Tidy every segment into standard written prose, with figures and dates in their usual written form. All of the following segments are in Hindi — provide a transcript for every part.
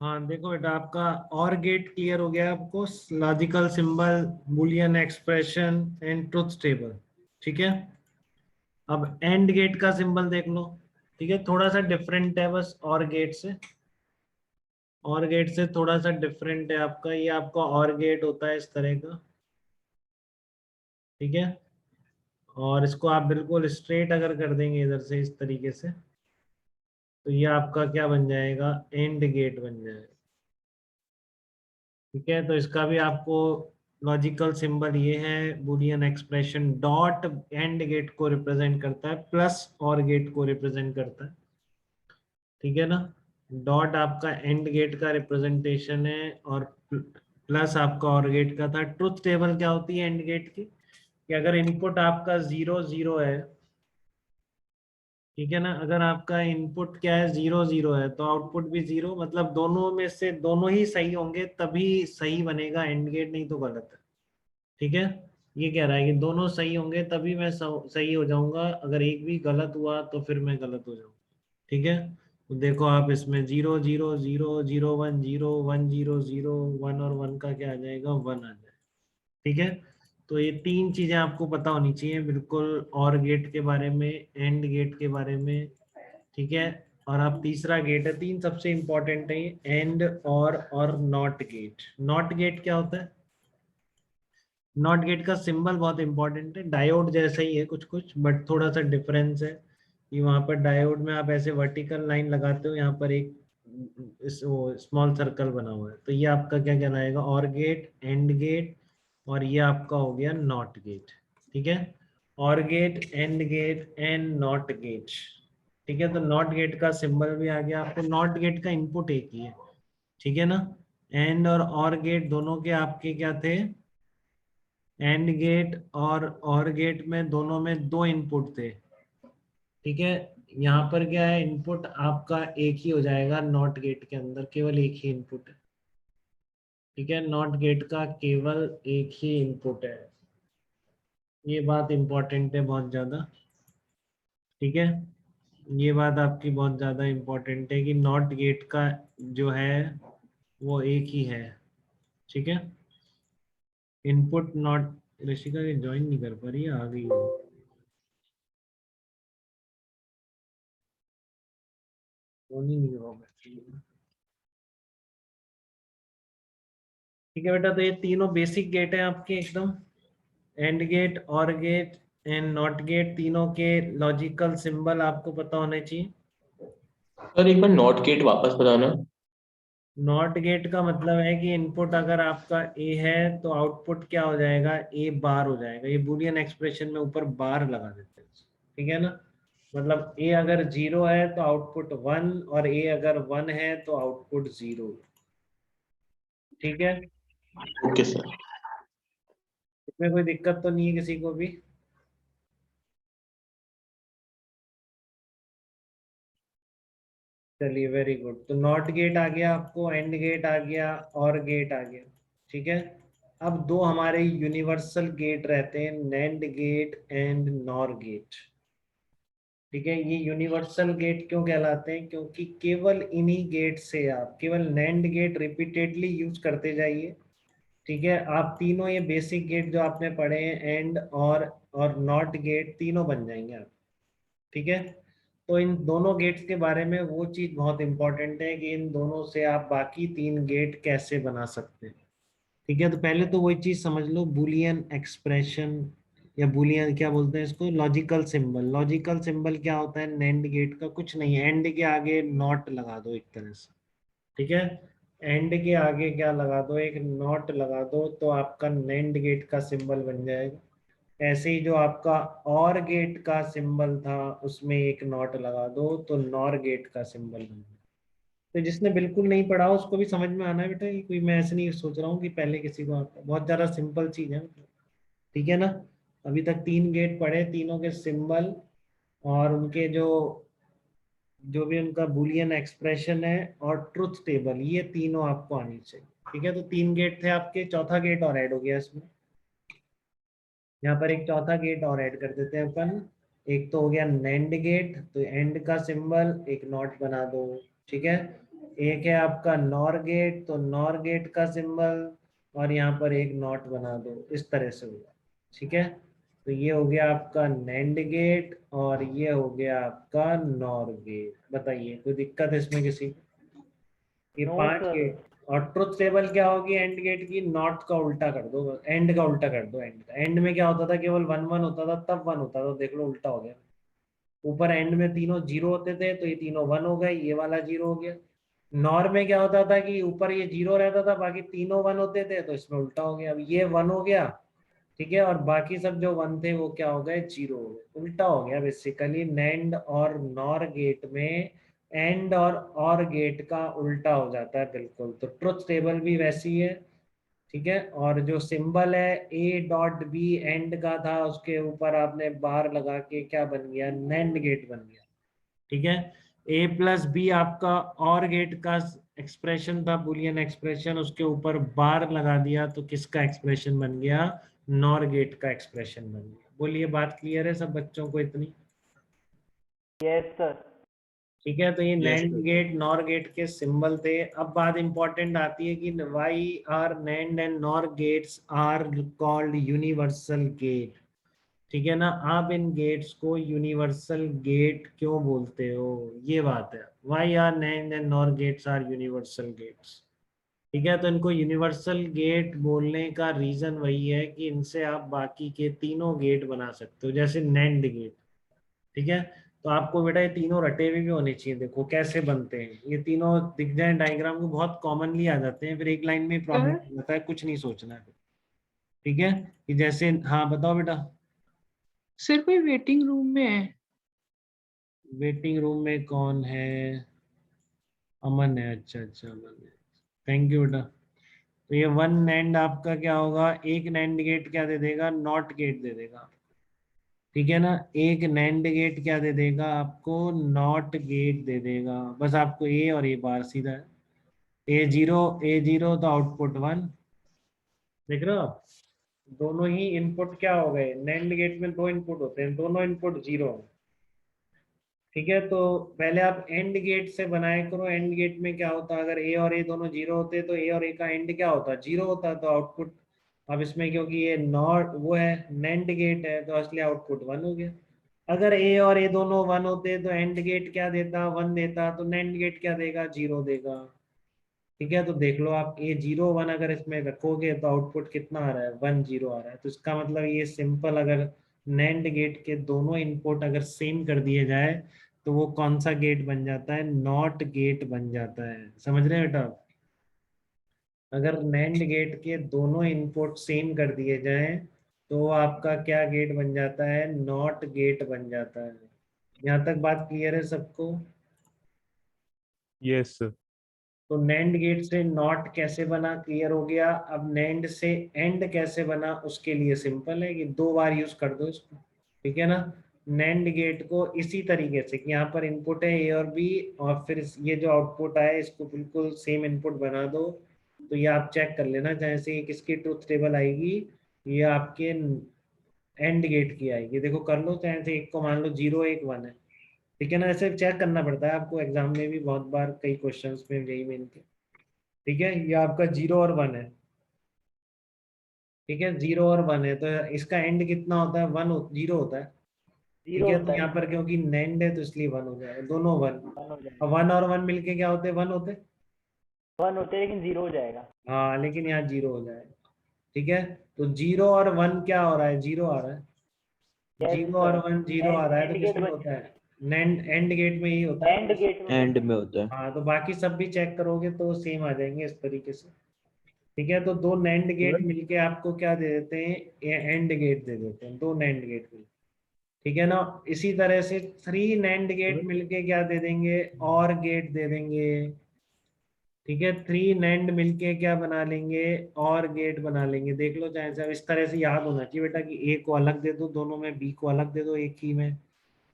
हाँ देखो बेटा, आपका और गेट क्लियर हो गया आपको, logical symbol, Boolean expression and truth table. ठीक है, अब एंड गेट का सिंबल देख लो। ठीक है, थोड़ा सा डिफरेंट है बस और गेट से, और गेट से थोड़ा सा डिफरेंट है आपका। ये आपका और गेट होता है इस तरह का। ठीक है, और इसको आप बिल्कुल स्ट्रेट अगर कर देंगे इधर से इस तरीके से, तो ये आपका क्या बन जाएगा, एंड गेट बन जाएगा। ठीक है, तो इसका भी आपको लॉजिकल सिंबल ये है, boolean expression dot and gate को रिप्रेजेंट करता है, प्लस और गेट को रिप्रेजेंट करता है। ठीक है ना, डॉट आपका एंड गेट का रिप्रेजेंटेशन है और प्लस आपका और गेट का था। ट्रुथ टेबल क्या होती है एंड गेट की, कि अगर इनपुट आपका 0 0 है, ठीक है ना, अगर आपका इनपुट क्या है 0 0 है, तो आउटपुट भी 0, मतलब दोनों में से दोनों ही सही होंगे तभी सही बनेगा एंड गेट, नहीं तो गलत है। ठीक है, ये कह रहा है कि दोनों सही होंगे तभी मैं सही हो जाऊंगा, अगर एक भी गलत हुआ तो फिर मैं गलत हो जाऊंगा। ठीक है, तो देखो आप इसमें 0 0 0 0 1 0 1 0 0 1 और 1 का क्या आ जाएगा, 1 आ जाएगा। ठीक है, तो ये तीन चीजें आपको पता होनी चाहिए बिल्कुल, और गेट के बारे में, एंड गेट के बारे में। ठीक है, और आप तीसरा गेट है, तीन सबसे इंपॉर्टेंट है, एंड और नॉट गेट। नॉट गेट क्या होता है, नॉट गेट का सिंबल बहुत इंपॉर्टेंट है, डायोड जैसा ही है कुछ कुछ, बट थोड़ा सा डिफरेंस है कि वहां पर डायोड में आप ऐसे वर्टिकल लाइन लगाते हो, यहाँ पर एक स्मॉल सर्कल बना हुआ है, तो ये आपका क्या कहलाएगा, और गेट, एंड गेट, और ये आपका हो गया नॉट गेट। ठीक है, or gate, and gate and not gate. ठीक है, तो नॉट गेट का सिंबल भी आ गया आपको, नॉट गेट का इनपुट एक ही है। ठीक है ना, एंड और गेट दोनों के आपके क्या थे, एंड गेट और गेट में दोनों में दो इनपुट थे। ठीक है, यहाँ पर क्या है, इनपुट आपका एक ही हो जाएगा, नॉट गेट के अंदर केवल एक ही इनपुट है। ठीक है, नॉट गेट का केवल एक ही इनपुट है, ये बात इंपॉर्टेंट है बहुत ज्यादा। ठीक है, ये बात आपकी बहुत ज्यादा इंपॉर्टेंट है कि नॉट गेट का जो है वो एक ही है। ठीक है, इनपुट नॉट, ऋषिका ये ज्वाइन नहीं कर पा रही है, आ गई है। फोन ही नहीं होगा। ठीक है बेटा, तो ये तीनों बेसिक गेट है आपके एकदम, एंड गेट, और गेट एंड नॉट गेट, तीनों के लॉजिकल सिंबल आपको पता होने चाहिए। सर एक बार नॉट गेट वापस बताना। नॉट गेट का मतलब है कि इनपुट अगर आपका ए है तो आउटपुट क्या हो जाएगा, ए बार हो जाएगा। ये बूलियन एक्सप्रेशन में ऊपर बार लगा देते हैं। ठीक है ना, मतलब ए अगर 0 है तो आउटपुट 1, और ए अगर 1 है तो आउटपुट 0। ठीक है, ओके सर। इसमें कोई दिक्कत तो नहीं है किसी को भी। चलिए वेरी गुड, तो नॉट गेट आ गया आपको, एंड गेट आ गया, और गेट आ गया। ठीक है, अब दो हमारे यूनिवर्सल गेट रहते हैं, NAND gate and NOR gate. ठीक है, ये यूनिवर्सल गेट क्यों कहलाते हैं, क्योंकि केवल इन्हीं गेट से आप केवल नैंड गेट रिपीटेडली यूज करते जाइए। ठीक है, आप तीनों ये बेसिक गेट जो आपने पढ़े हैं, एंड और नॉट गेट, तीनों बन जाएंगे आप। ठीक है, तो इन दोनों गेट्स के बारे में वो चीज बहुत इंपॉर्टेंट है कि इन दोनों से आप बाकी तीन गेट कैसे बना सकते हैं। ठीक है, तो पहले तो वही चीज समझ लो, बुलियन एक्सप्रेशन, या बुलियन क्या बोलते हैं इसको, लॉजिकल सिंबल। लॉजिकल सिंबल क्या होता है, नैंड गेट का कुछ नहीं है, एंड के आगे नॉट लगा दो एक तरह से। ठीक है, एंड के आगे क्या लगा दो, एक नॉट लगा दो, तो आपका नैंड गेट का सिंबल बन जाएगा। ऐसे ही जो आपका और गेट का सिंबल था उसमें एक नॉट लगा दो, तो नॉर गेट का सिंबल बन गया। तो जिसने बिल्कुल नहीं पढ़ा उसको भी समझ में आना है बेटा, कि कोई, मैं ऐसे नहीं सोच रहा हूँ कि पहले किसी को आता है, बहुत ज्यादा सिंपल चीज है। ठीक है ना, अभी तक तीन गेट पढ़े, तीनों के सिंबल और उनके जो जो भी उनका बुलियन एक्सप्रेशन है और ट्रुथ टेबल, ये तीनों आपको आनी चाहिए। ठीक है, तो तीन गेट थे आपके, चौथा गेट और ऐड हो गया इसमें। यहाँ पर एक चौथा गेट और ऐड कर देते हैं अपन। एक तो हो गया नैंड गेट, तो एंड का सिंबल एक नॉट बना दो। ठीक है, एक है आपका नॉर गेट, तो नॉर गेट का सिंबल और यहाँ पर एक नॉट बना दो, इस तरह से होगा। ठीक है, तो ये हो गया आपका नैंड गेट और ये हो गया आपका नॉर गेट। बताइए कोई दिक्कत है इसमें किसी को? ये नो 5 सर। गेट। और ट्रुथ टेबल क्या होगी एंड गेट की? नॉट का उल्टा कर दो, एंड का उल्टा कर दो। एंड का, एंड में क्या होता था? केवल वन वन होता था, तब वन होता था, देख लो उल्टा हो गया। ऊपर एंड में तीनों जीरो होते थे, तो ये तीनों वन हो गए, ये वाला जीरो हो गया। नॉर में क्या होता था कि ऊपर ये जीरो रहता था, बाकी तीनों वन होते थे, तो इसमें उल्टा हो गया। अब ये वन हो गया, ठीक है, और बाकी सब जो वन थे वो क्या हो गए? जीरो हो गए, उल्टा हो गया बेसिकली। नैंड और नॉर गेट में एंड और गेट का उल्टा हो जाता है बिल्कुल। तो ट्रुथ टेबल भी वैसी है, ठीक है। और जो सिंबल है ए डॉट बी एंड का था, उसके ऊपर आपने बार लगा के क्या बन गया? नैंड गेट बन गया। ठीक है, ए प्लस बी आपका और गेट का एक्सप्रेशन था, बुलियन एक्सप्रेशन, उसके ऊपर बार लगा दिया तो किसका एक्सप्रेशन बन गया? नॉर गेट का एक्सप्रेशन बन गया। बोलिए बात क्लियर है सब बच्चों को इतनी? Yes sir. ठीक है, तो ये yes NAND sir. Gate NOR gate के सिंबल थे। अब बात इंपॉर्टेंट आती है कि why are NAND and NOR gates are called universal gate. ठीक है ना, आप इन गेट्स को यूनिवर्सल गेट क्यों बोलते हो? ये बात है, why are NAND and NOR gates are universal gates. ठीक है, तो इनको यूनिवर्सल गेट बोलने का रीजन वही है कि इनसे आप बाकी के तीनों गेट बना सकते हो, जैसे नैंड गेट। ठीक है, तो आपको बेटा ये तीनों रटे हुए भी होने चाहिए। देखो कैसे बनते हैं, ये तीनों दिख जाए डायग्राम को, बहुत कॉमनली आ जाते हैं, फिर एक लाइन में प्रॉब्लम सर हो जाता है, कुछ नहीं सोचना है। ठीक है, कि जैसे, हाँ बताओ बेटा। सर कोई वेटिंग रूम में है। वेटिंग रूम में कौन है? अमन है, अच्छा अच्छा अमन है, थैंक यू बेटा। तो ये वन नैंड आपका क्या होगा? एक नैंड गेट क्या दे देगा? नॉट गेट दे देगा। ठीक है ना, एक नैंड गेट क्या दे देगा आपको? नॉट गेट दे देगा। बस आपको ए और ए बार सीधा है। ए जीरो तो आउटपुट वन। देख रहे हो आप, दोनों ही इनपुट क्या हो गए? नैंड गेट में दो इनपुट होते हैं, दोनों इनपुट जीरो। ठीक है, तो पहले आप एंड गेट से बनाए करो। एंड गेट में क्या होता? अगर ए और ए दोनों जीरो होते तो ए और ए का एंड क्या होता? जीरो होता, तो आउटपुट। अब इसमें क्योंकि ये नॉट वो है, नैंड गेट है, तो इसलिए आउटपुट वन हो गया। अगर ए और ए दोनों वन होते तो एंड गेट क्या देता? वन देता, तो नैंड गेट क्या देगा? जीरो देगा। ठीक है, तो देख लो आप, ए जीरो वन अगर इसमें रखोगे तो आउटपुट कितना आ रहा है? वन जीरो आ रहा है। तो इसका मतलब ये सिंपल, अगर नैंड गेट के दोनों इनपुट अगर सेम कर दिए जाए तो वो कौन सा गेट बन जाता है? नॉट गेट बन जाता है। समझ रहे हैं बेटा आप? अगर नैंड गेट के दोनों इनपुट सेम कर दिए जाएं तो वो आपका क्या गेट बन जाता है? नॉट गेट बन जाता है। यहाँ तक बात क्लियर है सबको? Yes sir. तो नैंड गेट से नॉट कैसे बना, क्लियर हो गया। अब नैंड से एंड कैसे बना, उसके लिए सिंपल है कि दो बार यूज कर दो इसको। ठीक है ना, नैंड गेट को इसी तरीके से कि यहाँ पर इनपुट है ए और बी, और फिर ये जो आउटपुट आए इसको बिल्कुल सेम इनपुट बना दो। तो ये आप चेक कर लेना, जैसे ये किसकी ट्रुथ टेबल आएगी? ये आपके एंड गेट की आएगी। देखो कर लो, चाहे से एक को मान लो जीरो, एक वन है। ठीक है ना, ऐसे चेक करना पड़ता है आपको एग्जाम में भी बहुत बार, कई क्वेश्चंस में, यही में इनके। ठीक है, ये आपका जीरो और वन है। ठीक है, जीरो और वन है, तो इसका एंड कितना होता है? वन, जीरो होता है। ठीक जीरो है, तो होता है। यहाँ पर क्योंकि नैंड है तो इसलिए वन हो जाएगा, दोनों वन। वन हो अब जाएगा। वन और वन मिलके क्या होते हैं? वन होते हैं। वन होते हैं, लेकिन जीरो हो जाएगा। हाँ, लेकिन यहाँ जीरो हो जाएगा। ठीक है, तो जीरो और वन क्या हो रहा है? जीरो आ रहा है। यस जीरो और सर। वन जीरो आ एंड रहा है, एंड तो गेट किसमें बन होता जाएगा। है? नैंड एंड गेट में ही होता है। एंड गेट में एंड होता है। में होता है। हाँ, तो बाकी सब भी चेक करोगे तो सेम आ जाएंगे इस तरीके से। ठीक है, तो दो नैंड गेट मिलके आपको क्या दे देते हैं? एंड गेट दे देते हैं, दो नैंड गेट मिलके। ठीक है ना, इसी तरह से थ्री नैंड गेट मिलके क्या दे देंगे? और गेट दे देंगे। ठीक है, थ्री नैंड मिलके क्या बना लेंगे? और गेट बना लेंगे। देख लो, चाहे सब इस तरह से याद होना चाहिए बेटा कि ए को अलग दे दो दोनों में, बी को अलग दे दो एक ही में।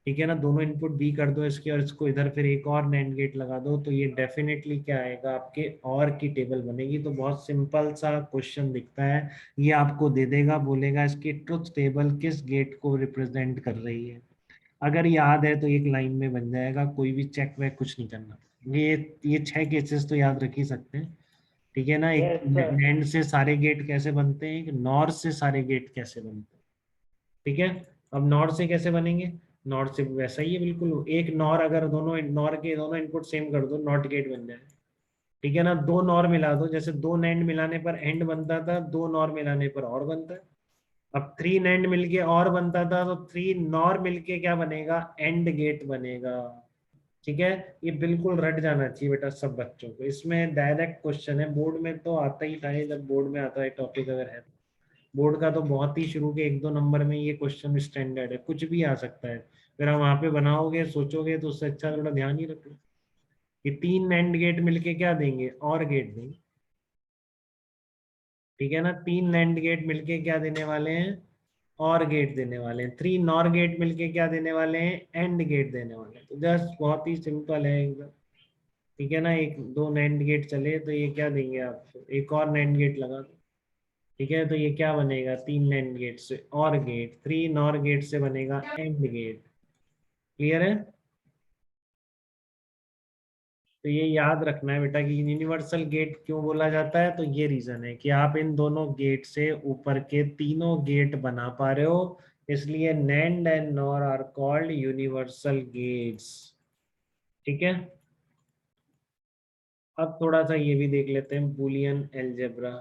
ठीक है ना, दोनों इनपुट बी कर दो इसके, और इसको इधर फिर एक और नैंड गेट लगा दो, तो ये डेफिनेटली क्या आएगा? आपके और की टेबल बनेगी। तो बहुत सिंपल सा क्वेश्चन दिखता है, ये आपको दे देगा, बोलेगा इसकी ट्रुथ टेबल किस गेट को रिप्रेजेंट कर रही है। अगर याद है तो एक लाइन में बन जाएगा, कोई भी चेक वेक कुछ नहीं करना। ये 6 केसेस तो याद रख ही सकते हैं, ठीक है ना। एक Yes, sir. नैंड से सारे गेट कैसे बनते हैं, एक नॉर से सारे गेट कैसे बनते हैं, ठीक है। अब नॉर से कैसे बनेंगे, नॉर से वैसा ही है बिल्कुल, एक नॉर अगर दोनों नॉर के दोनों इनपुट सेम कर दो नॉट गेट बन जाए, ठीक है ना। दो नॉर मिला दो, जैसे दो नैंड मिलाने पर एंड बनता था, दो नॉर मिलाने पर और बनता है। अब 3 नैंड मिलके और बनता था, तो 3 नॉर मिलके क्या बनेगा, एंड गेट बनेगा, ठीक है। ये बिल्कुल रट जाना चाहिए बेटा सब बच्चों को, इसमें डायरेक्ट क्वेश्चन है, बोर्ड में तो आता ही था, जब बोर्ड में आता है टॉपिक अगर है तो। बोर्ड का तो बहुत ही शुरू के 1-2 नंबर में ये क्वेश्चन स्टैंडर्ड है, कुछ भी आ सकता है, फिर आप वहां पे बनाओगे सोचोगे तो उससे अच्छा थोड़ा ध्यान ही रखो कि 3 नैंड गेट मिलके क्या देंगे, और गेट देंगे, ठीक है ना। 3 नैंड गेट मिलके क्या देने वाले हैं, और गेट देने वाले हैं। 3 नॉर गेट मिलके क्या देने वाले हैं, एंड गेट देने वाले हैं। तो जस्ट बहुत ही सिंपल है एकदम, ठीक है ना। एक दो नैंड गेट चले तो ये क्या देंगे आपको, एक और नैंड गेट लगा दो, ठीक है। तो ये क्या बनेगा, 3 नैंड गेट से और गेट, 3 नॉर गेट से बनेगा एंड गेट। क्लियर है। तो ये याद रखना है बेटा कि यूनिवर्सल गेट क्यों बोला जाता है, तो ये रीजन है कि आप इन दोनों गेट से ऊपर के तीनों गेट बना पा रहे हो, इसलिए NAND and NOR are called universal gates, ठीक है। अब थोड़ा सा ये भी देख लेते हैं, बूलियन अलजेब्रा।